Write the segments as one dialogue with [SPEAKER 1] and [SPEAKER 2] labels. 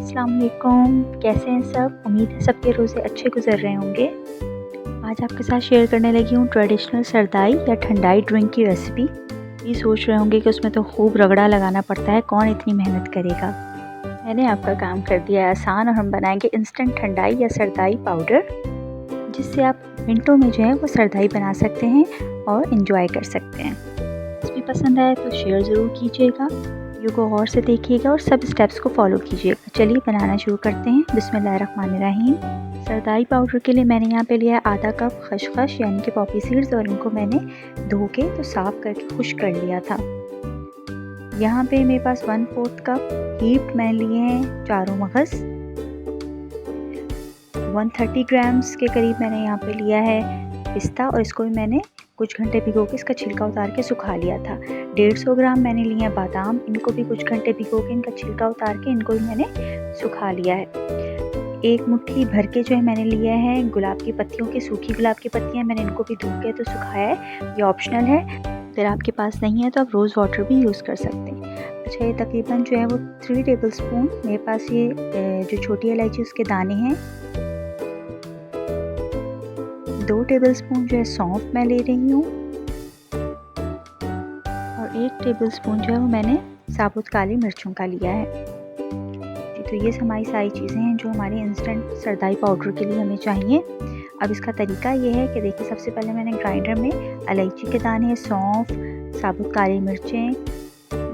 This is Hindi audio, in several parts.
[SPEAKER 1] अस्सलाम वालेकुम। कैसे हैं सब? उम्मीद है सबके रोज़े अच्छे गुजर रहे होंगे। आज आपके साथ शेयर करने लगी हूँ ट्रेडिशनल सरदाई या ठंडाई ड्रिंक की रेसिपी। ये सोच रहे होंगे कि उसमें तो खूब रगड़ा लगाना पड़ता है, कौन इतनी मेहनत करेगा। मैंने आपका काम कर दिया है आसान और हम बनाएंगे इंस्टेंट ठंडाई या सरदाई पाउडर, जिससे आप मिनटों में जो है वो सरदाई बना सकते हैं और इन्जॉय कर सकते हैं। रेसिपी पसंद आए तो शेयर ज़रूर कीजिएगा, वीडियो को गौर से देखिएगा और सब स्टेप्स को फॉलो कीजिएगा। चलिए बनाना शुरू करते हैं। बिस्मिल्लाहिर्रहमानिर्रहीम। सरदाई पाउडर के लिए मैंने यहाँ पे लिया आधा कप खसखस यानी कि पॉपी सीड्स, और इनको मैंने धो के तो साफ़ करके खुश्क कर लिया था। यहाँ पे मेरे पास 1/4 कप हीप्ड मैंने लिए हैं चारों मगज़। 130 ग्राम्स के करीब मैंने यहाँ पे लिया है पिस्ता, और इसको भी मैंने कुछ घंटे भिगो के इसका छिलका उतार के सुखा लिया था। 150 ग्राम मैंने लिए हैं बादाम, इनको भी कुछ घंटे भिगो के इनका छिलका उतार के इनको भी मैंने सुखा लिया है। एक मुट्ठी भर के जो है मैंने लिया है गुलाब की पत्तियों की, सूखी गुलाब की पत्तियां, मैंने इनको भी धो के तो सुखाया है। ये ऑप्शनल है, अगर आपके पास नहीं है तो आप रोज़ वाटर भी यूज़ कर सकते हैं। अच्छा, ये तकरीबन जो है वो 3 टेबल स्पून मेरे पास ये जो छोटी इलायची उसके दाने हैं। 2 टेबल स्पून जो है सौंफ मैं ले रही हूँ, और 1 टेबल स्पून जो है वो मैंने साबुत काली मिर्चों का लिया है। तो ये हमारी सारी चीज़ें हैं जो हमारे इंस्टेंट सरदाई पाउडर के लिए हमें चाहिए। अब इसका तरीका ये है कि देखिए, सबसे पहले मैंने ग्राइंडर में इलायची के दाने, सौंफ, साबुत काली मिर्चें,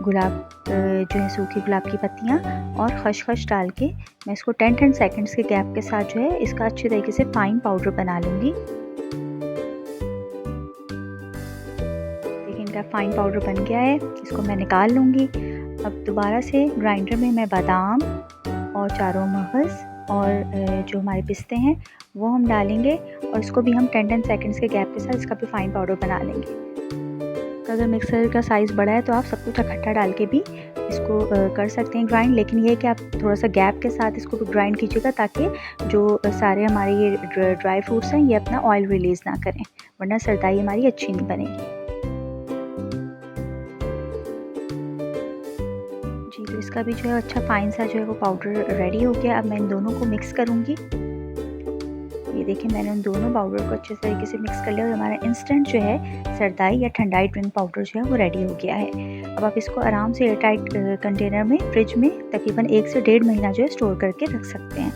[SPEAKER 1] गुलाब जो है सूखी गुलाब की पत्तियाँ और खसखस डाल के मैं इसको 10 सेकंड्स के गैप के साथ जो है इसका अच्छे तरीके से फाइन पाउडर बना लूँगी। देखिए, इनका फाइन पाउडर बन गया है, इसको मैं निकाल लूँगी। अब दोबारा से ग्राइंडर में मैं बादाम और चारों मगज़ और जो हमारे पिस्ते हैं वो हम डालेंगे, और इसको भी हम 10 सेकंड्स के गैप के साथ इसका भी फाइन पाउडर बना लेंगे। अगर मिक्सर का साइज़ बड़ा है तो आप सब कुछ इकट्ठा डाल के भी इसको कर सकते हैं ग्राइंड, लेकिन ये है कि आप थोड़ा सा गैप के साथ इसको ग्राइंड कीजिएगा ताकि जो सारे हमारे ये ड्राई फ्रूट्स हैं ये अपना ऑयल रिलीज़ ना करें, वरना सरदाई हमारी अच्छी नहीं बनेगी। जी, तो इसका भी जो है अच्छा फाइन सा जो है वो पाउडर रेडी हो गया। अब मैं इन दोनों को मिक्स करूँगी। ये देखिए, मैंने उन दोनों पाउडर को अच्छे तरीके से मिक्स कर लिया और हमारा इंस्टेंट जो है सरदाई या ठंडाई ड्रिंक पाउडर जो है वो रेडी हो गया है। अब आप इसको आराम से एयरटाइट कंटेनर में फ्रिज में तकरीबन 1 से 1.5 महीना जो है स्टोर करके रख सकते हैं।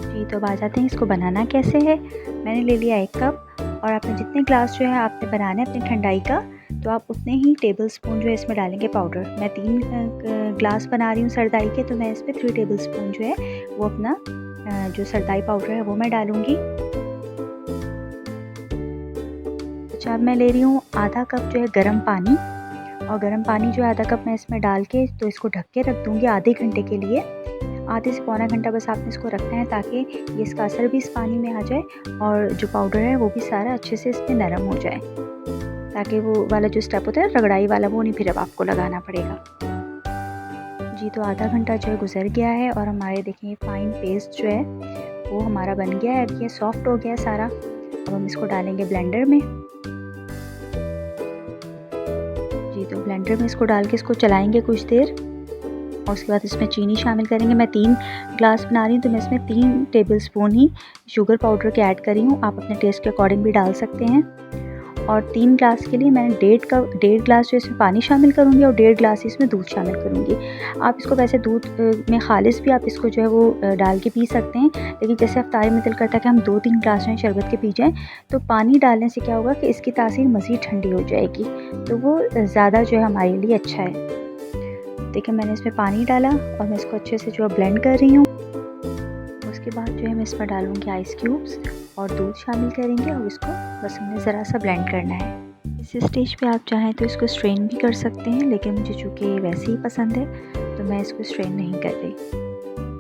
[SPEAKER 1] जी, तो अब आ जाते हैं इसको बनाना कैसे है। मैंने ले लिया 1 कप, और आपने जितने ग्लास जो है आपने बनाना है अपनी ठंडाई का, तो आप उतने ही टेबल स्पून जो है इसमें डालेंगे पाउडर। मैं 3 ग्लास बना रही हूँ सरदाई के, तो मैं इसमें 3 टेबल स्पून जो है वो अपना जो सरदाई पाउडर है वो मैं डालूँगी। अच्छा, अब मैं ले रही हूँ आधा कप जो है गर्म पानी, और गर्म पानी जो है आधा कप मैं इसमें डाल के तो इसको ढक के रख दूँगी आधे घंटे के लिए। आधे से पौना घंटा बस आपने इसको रखना है ताकि ये इसका असर भी इस पानी में आ जाए और जो पाउडर है वो भी सारा अच्छे से इसमें नरम हो जाए, ताकि वो वाला जो स्टेप होता है रगड़ाई वाला वो नहीं फिर अब आपको लगाना पड़ेगा। जी, तो आधा घंटा जो है गुजर गया है और हमारे देखिए फाइन पेस्ट जो है वो हमारा बन गया है। अब ये सॉफ्ट हो गया है सारा। अब हम इसको डालेंगे ब्लेंडर में। जी, तो ब्लेंडर में इसको डाल के इसको चलाएंगे कुछ देर, और उसके बाद इसमें चीनी शामिल करेंगे। मैं 3 ग्लास बना रही हूँ तो मैं इसमें 3 टेबल स्पून ही शुगर पाउडर के ऐड करी हूँ। आप अपने टेस्ट के अकॉर्डिंग भी डाल सकते हैं। और 3 ग्लास के लिए मैंने 1.5 ग्लास जो इसमें पानी शामिल करूँगी और 1.5 ग्लास इसमें दूध शामिल करूँगी। आप इसको वैसे दूध में खालिस भी आप इसको जो है वो डाल के पी सकते हैं, लेकिन जैसे अफ्तारी में दिल करता है कि हम 2-3 ग्लास में शरबत के पी जाएँ, तो पानी डालने से क्या होगा कि इसकी तासीर मज़ीद ठंडी हो जाएगी, तो वो ज़्यादा जो है हमारे लिए अच्छा है। देखिए, मैंने इसमें पानी डाला और मैं इसको अच्छे से जो है ब्लेंड कर रही हूँ। उसके बाद जो है मैं इसमें डालूँगी आइस क्यूब्स और दूध शामिल करेंगे, और इसको बस हमने ज़रा सा ब्लेंड करना है। इस स्टेज पे आप चाहें तो इसको स्ट्रेन भी कर सकते हैं, लेकिन मुझे चूँकि वैसे ही पसंद है तो मैं इसको स्ट्रेन नहीं कर रही।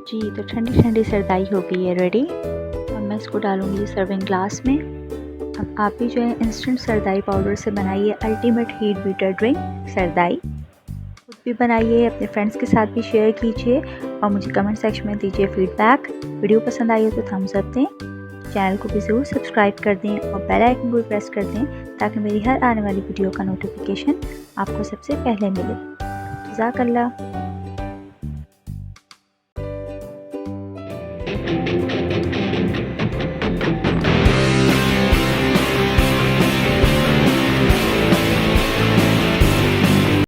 [SPEAKER 1] जी, तो ठंडी ठंडी सरदाई हो गई है रेडी। अब मैं इसको डालूँगी सर्विंग ग्लास में। अब आप भी जो है इंस्टेंट सरदाई पाउडर से बनाइए अल्टीमेट हीट बीटर ड्रिंक सरदाई। खुद भी बनाइए, अपने फ्रेंड्स के साथ भी शेयर कीजिए, और मुझे कमेंट सेक्शन में दीजिए फीडबैक। वीडियो पसंद आई हो तो थम्स अप दें, चैनल को भी ज़रूर सब्सक्राइब कर दें और बेल आइकन को भी प्रेस कर दें ताकि मेरी हर आने वाली वीडियो का नोटिफिकेशन आपको सबसे पहले मिले। जज़ाकल्लाह।